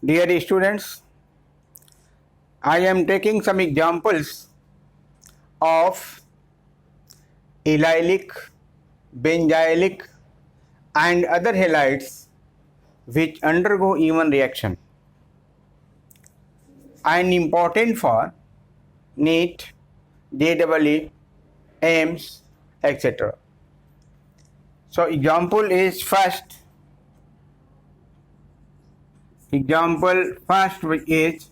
Dear students, I am taking some examples of allylic, benzylic and other halides which undergo even reaction and important for NEET, JEE, AIMS, etc. So example first which is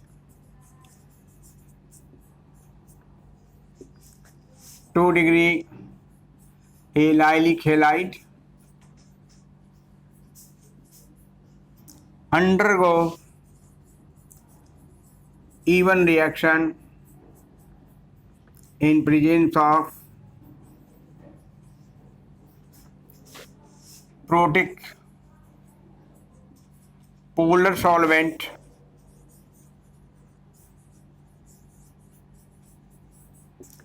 2-degree allylic halide undergo even reaction in presence of protic polar solvent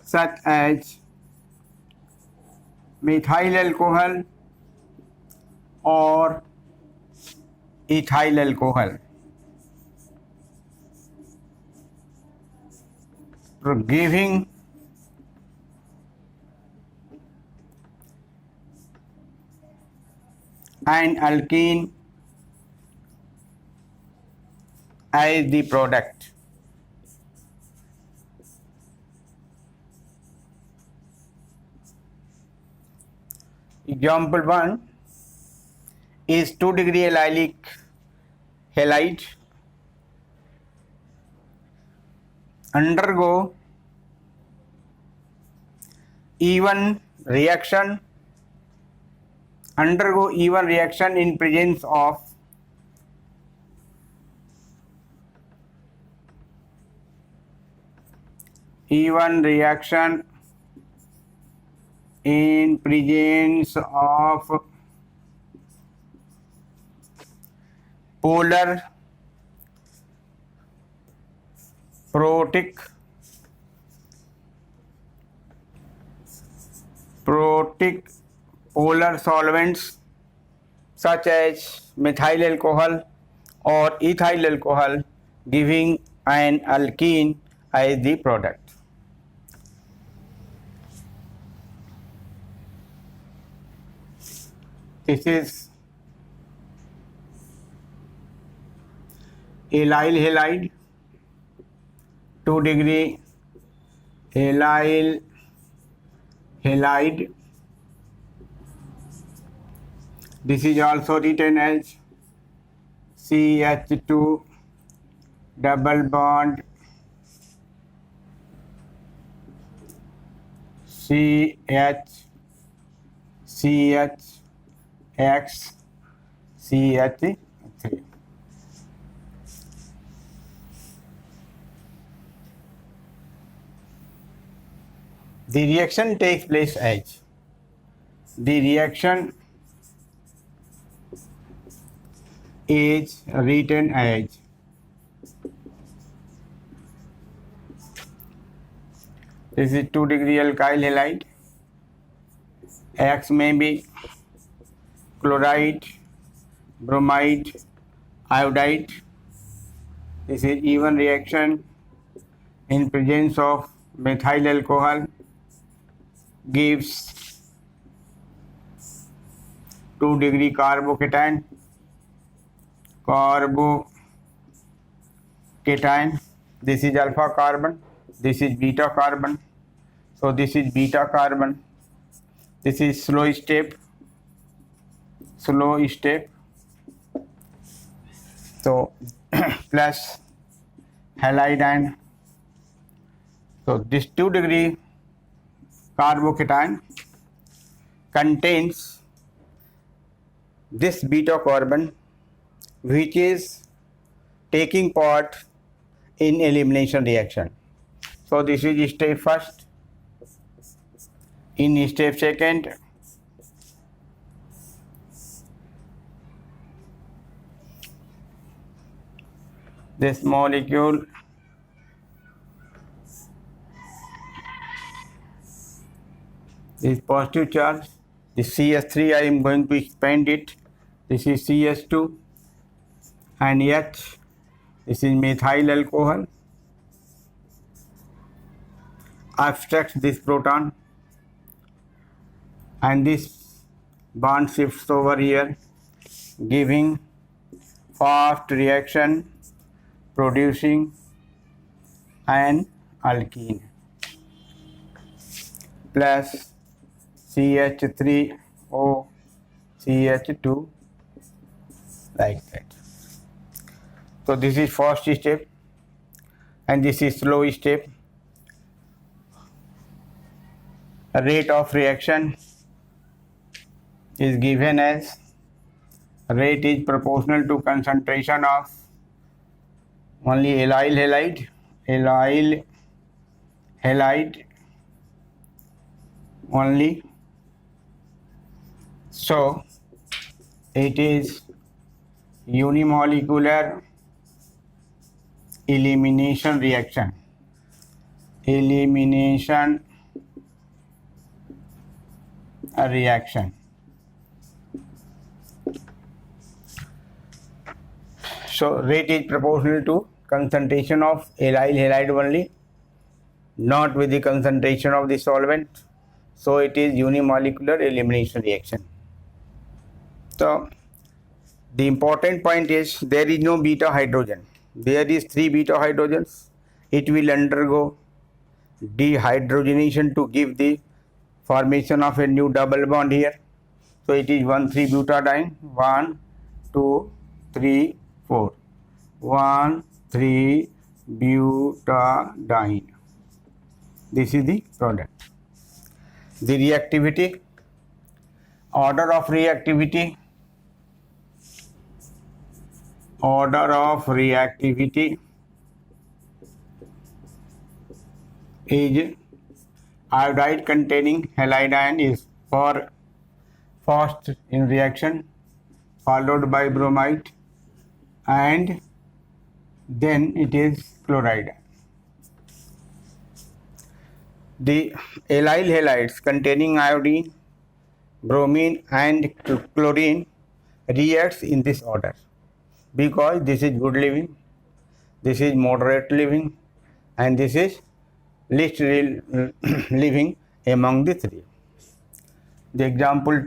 such as methyl alcohol or ethyl alcohol, giving an alkene as the product. Example 1 is 2-degree allylic halide undergo even reaction in presence of polar protic polar solvents such as methyl alcohol or ethyl alcohol, giving an alkene as the product. This is allyl halide, 2-degree allyl halide. This is also written as CH2 double bond CH CH3. The reaction takes place as the reaction is written as this is 2-degree alkyl halide. X may be chloride, bromide, iodide. This is even reaction in presence of methyl alcohol, gives 2-degree carbocation. This is alpha carbon, this is beta carbon. So this is beta carbon. This is slow step. So plus halide ion. So this 2-degree carbocation contains this beta carbon which is taking part in elimination reaction. So this is step first. In step second, this molecule is positive charge. The CH3 I am going to expand it. This is CH2 and H This is methyl alcohol. Abstracts this proton, and this bond shifts over here, giving fast reaction producing an alkene plus CH3O CH2, like that. So this is first step and this is slow step. Rate of reaction is given as rate is proportional to concentration of only allyl halide only. So it is unimolecular elimination reaction. So rate is proportional to concentration of allyl halide only, not with the concentration of the solvent. So it is unimolecular elimination reaction. So the important point is there is no beta hydrogen. There is 3 beta hydrogens. It will undergo dehydrogenation to give the formation of a new double bond here. So it is 1,3-butadiene, 1, 2, 3, 4. 1,3-butadiene. This is the product. The reactivity, order of reactivity is iodide containing halide ion is for first in reaction, followed by bromide, and then it is chloride. The allyl halides containing iodine, bromine and chlorine reacts in this order because this is good leaving, this is moderate leaving, and this is least leaving among the 3. The example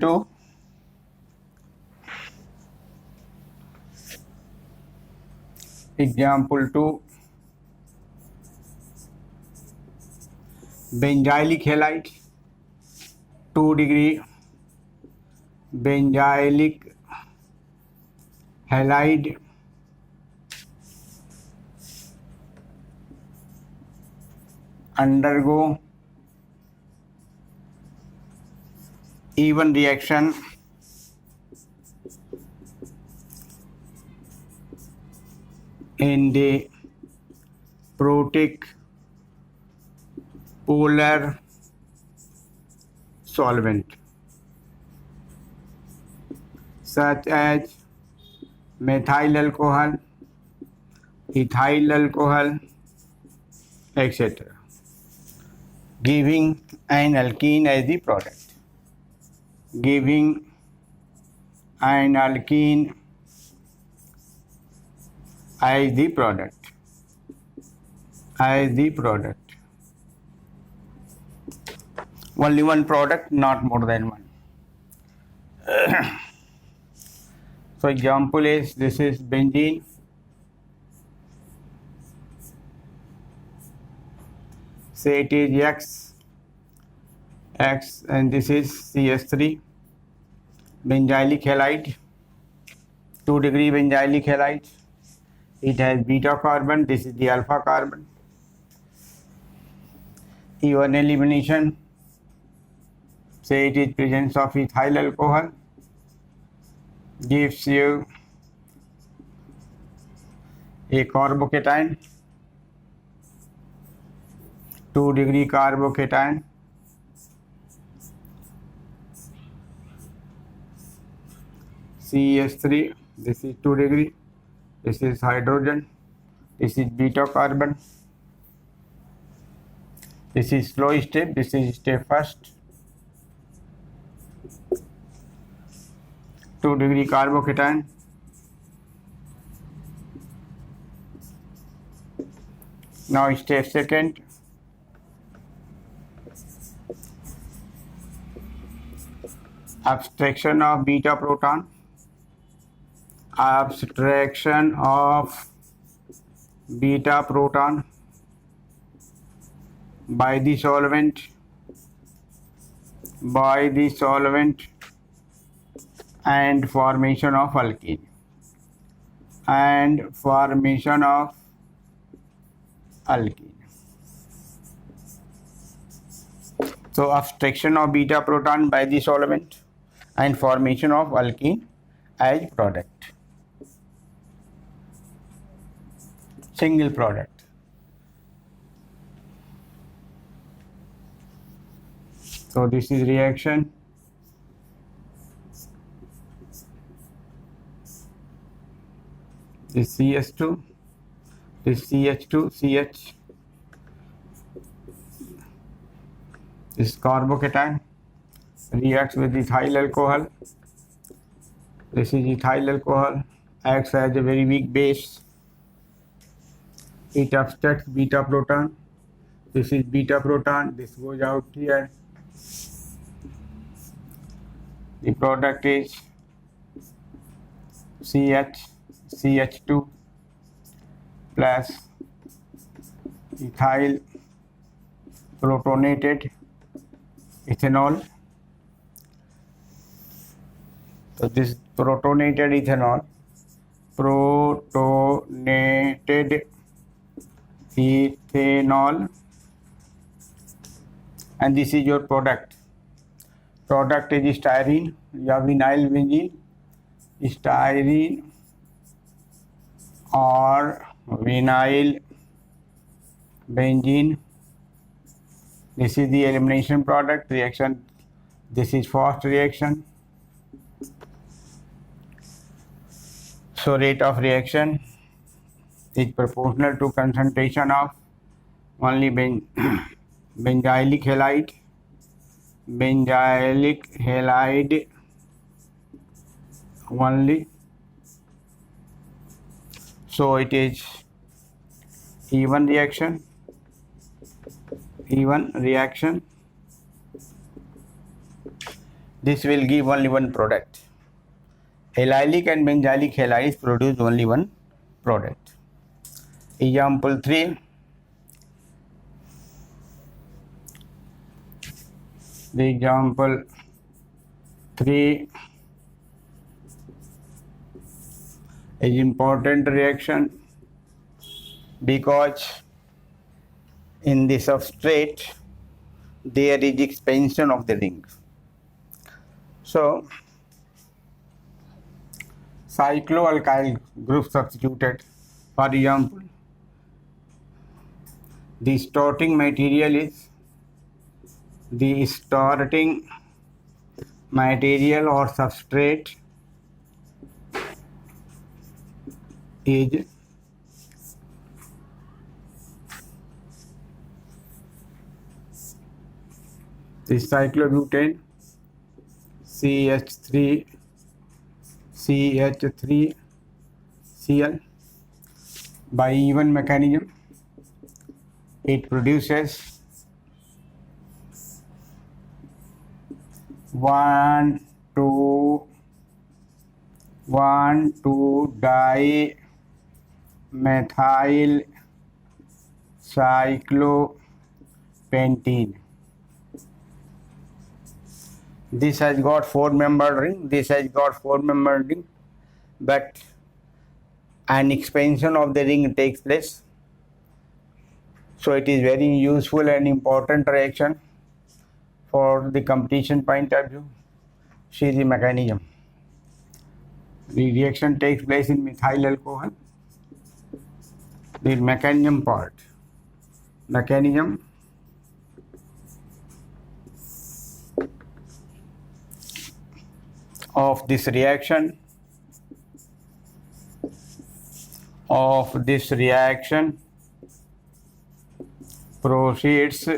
2. Benzylic halide, 2 degree benzylic halide undergo even reaction in the protic polar solvent such as methyl alcohol, ethyl alcohol, etc., giving an alkene as the product. Only one product, not more than one. So example is, this is benzene, say it is X, and this is CH3 benzylic halide, 2 degree benzylic halide. It has beta carbon, this is the alpha carbon. Even elimination, say it is presence of ethyl alcohol, gives you a carbocation, 2 degree carbocation, CH3, this is 2 degree, this is hydrogen, this is beta carbon, this is slow step, this is step first, 2 degree carbocation, Now step second. Abstraction of beta proton. Abstraction of beta proton by the solvent and formation of alkene So abstraction of beta proton by the solvent and formation of alkene as product, single product. So this is reaction. This CH2, this CH2, CH, this carbocation reacts with ethyl alcohol. This is ethyl alcohol, acts as a very weak base. It abstracts beta proton. This is beta proton. This goes out here. The product is CH2 plus ethyl protonated ethanol. So this protonated ethanol, and this is your product. Product is styrene या vinyl benzene, styrene or vinyl benzene. This is the elimination product reaction. This is fast reaction. So rate of reaction is proportional to concentration of only benzylic halide only. So it is even reaction. This will give only one product. Halidic and benzylic halides produce only one product. Example 3. The example 3 is important reaction because in the substrate there is expansion of the ring. So cycloalkyl group substituted. For example, the starting material or substrate is the cyclobutane CH3Cl. By even mechanism, it produces 1,2-dimethyl cyclopentene. This has got 4-membered ring, but an expansion of the ring takes place. So it is very useful and important reaction for the competition point of view. See the mechanism. The reaction takes place in methyl alcohol. The mechanism of this reaction proceeds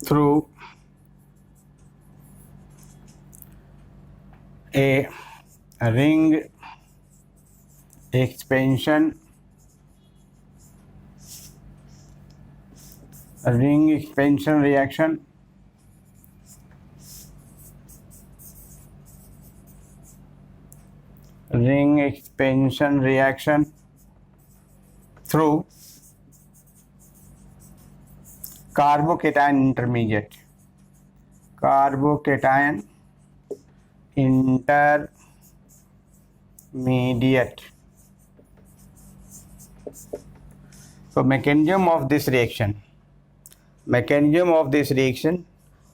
through a ring expansion ring expansion reaction, through carbocation intermediate, So mechanism of this reaction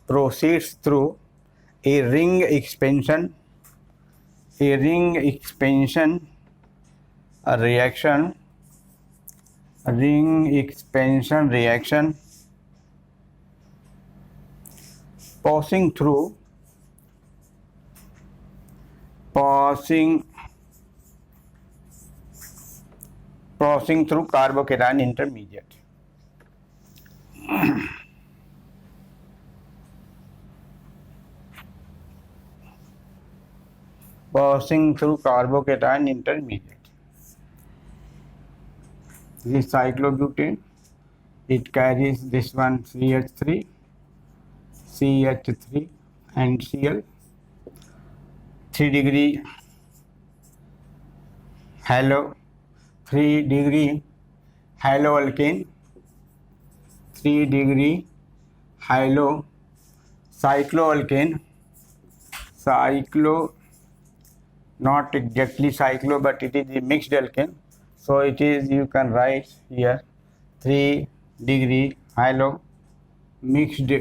proceeds through a ring expansion reaction, passing through carbocation intermediate. Passing through carbocation intermediate. This cyclobutane, it carries this one CH3 and Cl, 3 degree haloalkane, 3 degree cycloalkane, not exactly cyclo, but it is a mixed alkane. So it is, you can write here 3 degree mixed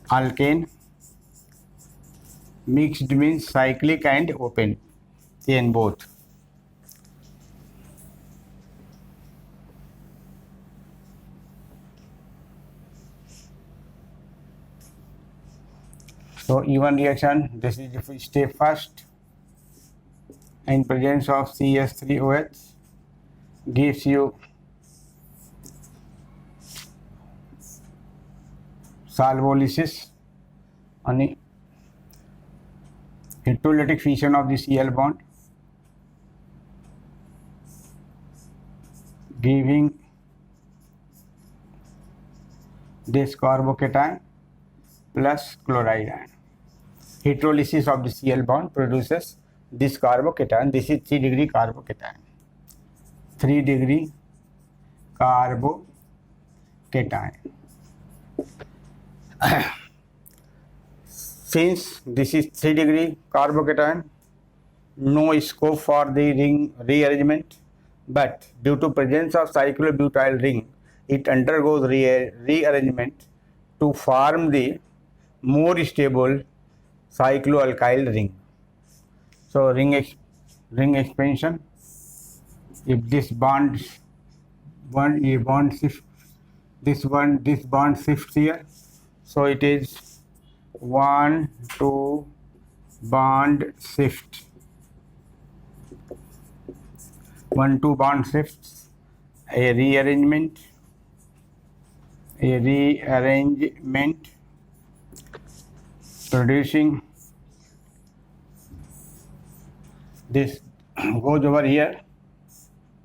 alkane. Mixed means cyclic and open in both. So even reaction, this is if we step first, in presence of CH3OH gives you solvolysis and electrolytic fission of the Cl bond, giving this carbocation plus chloride ion. Hydrolysis of the Cl bond produces this carbocation. This is 3 degree carbocation. 3 degree carbocation. Since this is 3 degree carbocation, no scope for the ring rearrangement, but due to presence of cyclobutyl ring, it undergoes rearrangement to form the more stable cycloalkyl ring. So ring expansion, if this bond shifts, this bond shifts here, so it is 1-2 bond shift. 1-2 bond shifts, a rearrangement producing this goes over here.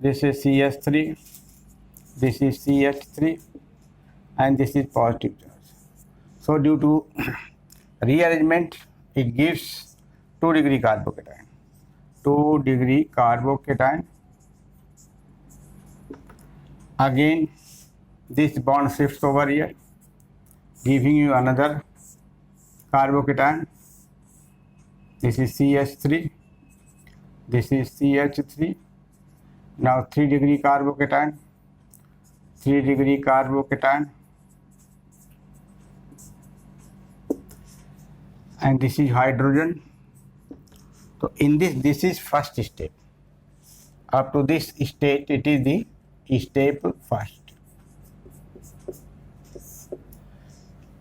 This is CH3, this is CH3, and this is positive charge. So due to rearrangement, it gives 2 degree carbocation. 2 degree carbocation. Again, this bond shifts over here, giving you another carbocation. This is CH3, this is CH3. Now 3 degree carbocation, 3 degree carbocation, and this is hydrogen. So in this is first step. Up to this state, it is the step first.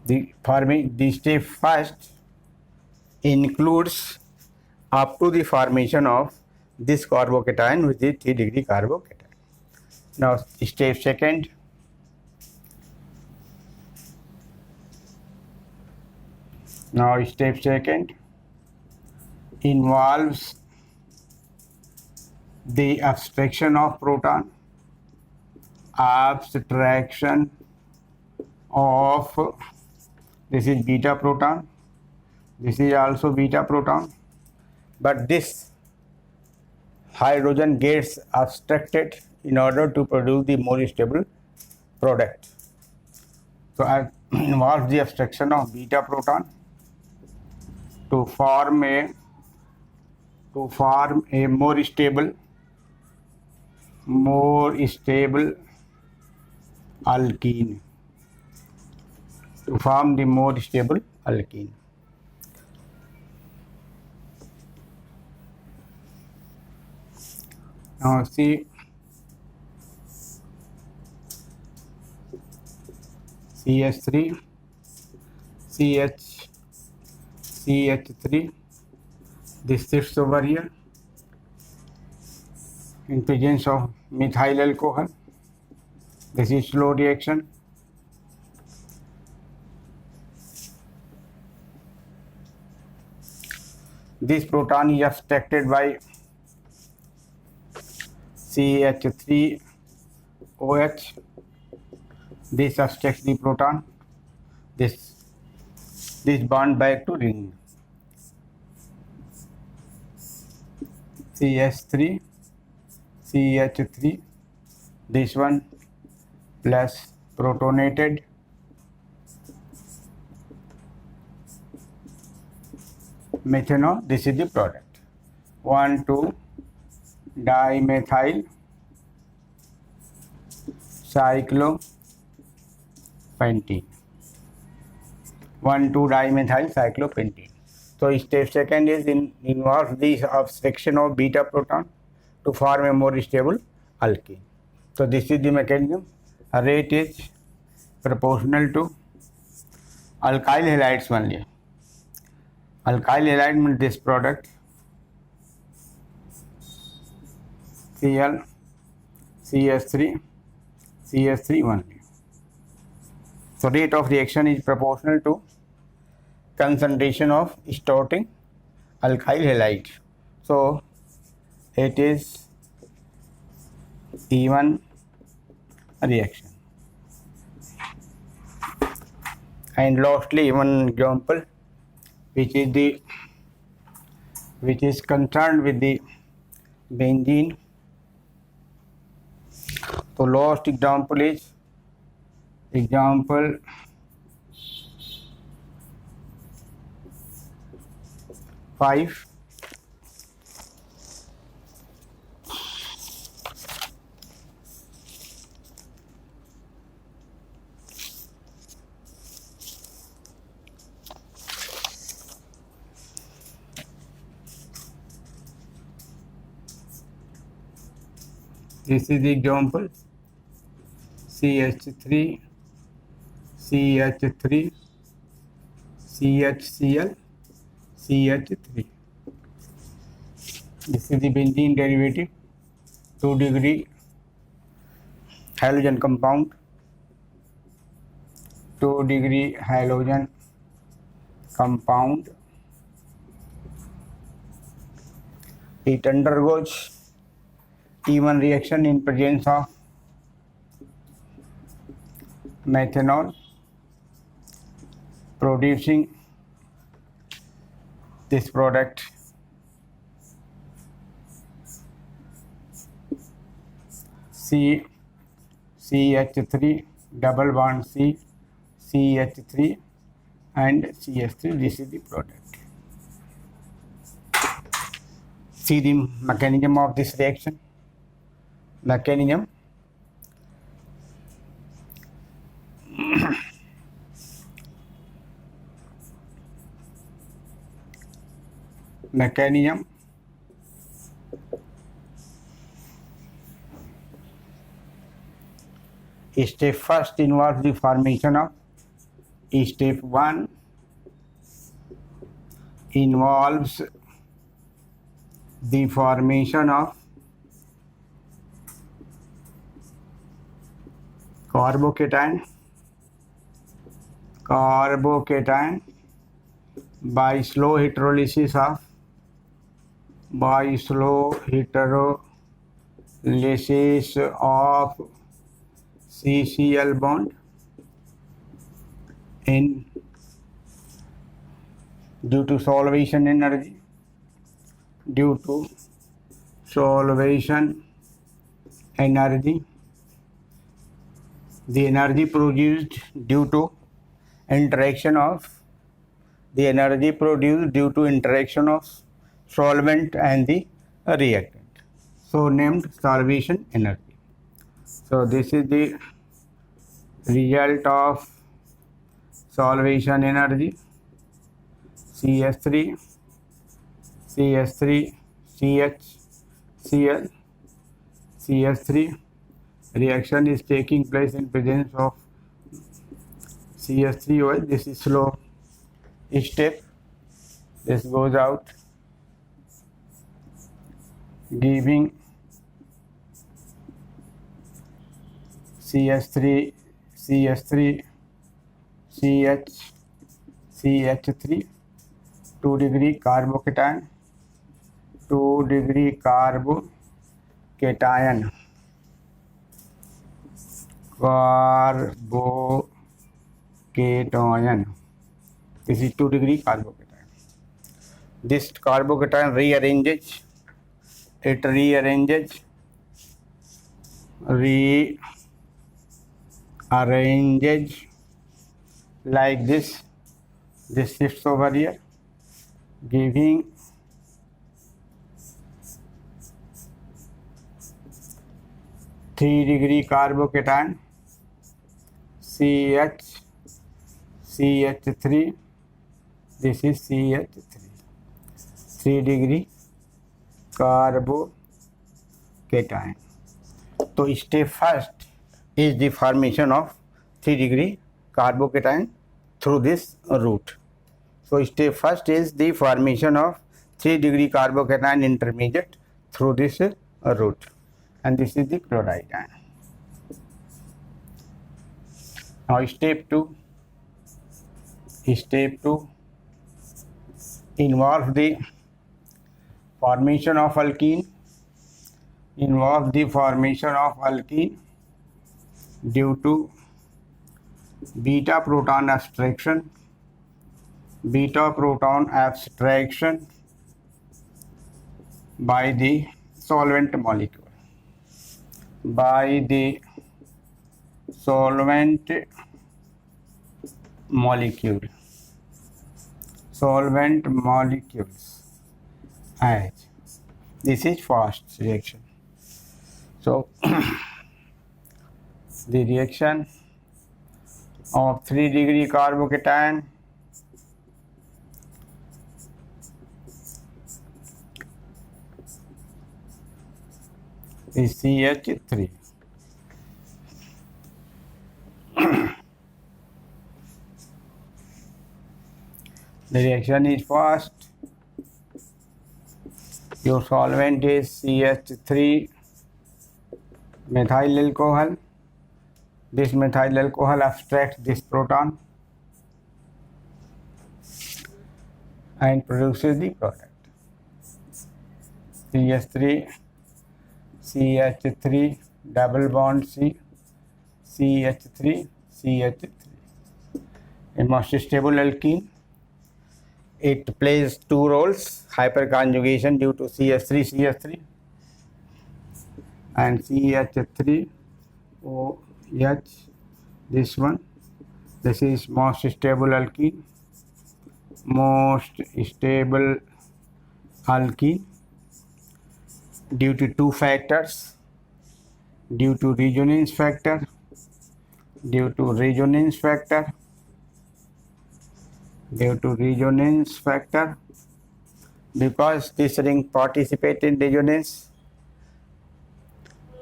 The step first includes up to the formation of this carbocation, which is 3 degree carbocation. Now step second. Step second involves the abstraction of proton abstraction of, this is beta proton, this is also beta proton, but this hydrogen gets abstracted in order to produce the more stable product. So I involve the abstraction of beta proton to form a more stable alkene, to form the more stable alkene. Now see, CH3, CH3, this sits over here in presence of methyl alcohol. This is slow reaction. This proton is abstracted by CH3OH. This abstracts the proton. This bond back to ring. CH3, CH3, this one plus protonated methanol, this is the product. 1,2-dimethyl cyclopentene. 1,2-dimethyl cyclopentene. So step second is involves the abstraction of beta proton to form a more stable alkene. So this is the mechanism. Rate is proportional to alkyl halides only. Alkyl halide means this product Cl, CH3, CH3 only. So rate of reaction is proportional to concentration of starting alkyl halide. So it is even reaction. And lastly, one example which is concerned with the benzene. So last example is example 5. This is the example CH3, CH3, CHCl, CH3. This is the benzene derivative, 2-degree halogen compound, 2-degree halogen compound. It undergoes even reaction in presence of methanol, producing this product CH3 double bond C, CH3 and CH3. This is the product. See the mechanism of this reaction. Mechanism. Mechanism. Step first involves the formation of, step 1 involves the formation of carbocation by slow hydrolysis of CCl bond in due to solvation energy, due to solvation energy, the energy produced due to interaction of solvent and the reactant, so named solvation energy. So this is the result of solvation energy. CH3 CH Cl CH3 reaction is taking place in presence of CH3OH. This is slow step. This goes out, giving CH3 CH3 2 degree carbocation, 2 degree carbocation, this is 2 degree carbocation. This carbocation rearranges like this shifts over here, giving (3° carbocation CH3. This is CH3, 3° carbocation. So step first is the formation of 3° carbocation through this route. So step first is the formation of 3° carbocation intermediate through this route, and this is the chloride ion. Now step 2 involves the formation of alkene, due to beta proton abstraction by the solvent molecule. Solvent molecules. As this is fast reaction. So the reaction of 3° carbocation is CH3. The reaction is fast. Your solvent is CH3 methyl alcohol. This methyl alcohol abstracts this proton and produces the product CH3 double bond C, CH3. A most stable alkene. It plays two roles: hyperconjugation due to CH3 and CH3OH. This one. This is most stable alkene. Due to two factors: due to resonance factor, because this ring participates in resonance,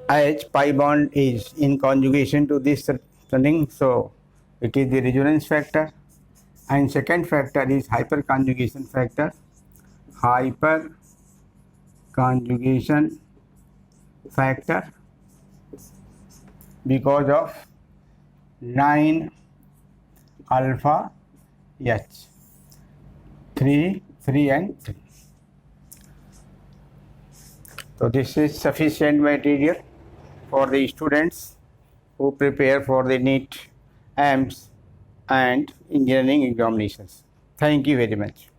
H pi bond is in conjugation to this ring, so it is the resonance factor. And second factor is hyperconjugation factor. Because of 9 alpha H, 3 and 3. So this is sufficient material for the students who prepare for the NEET, AIMS and engineering examinations. Thank you very much.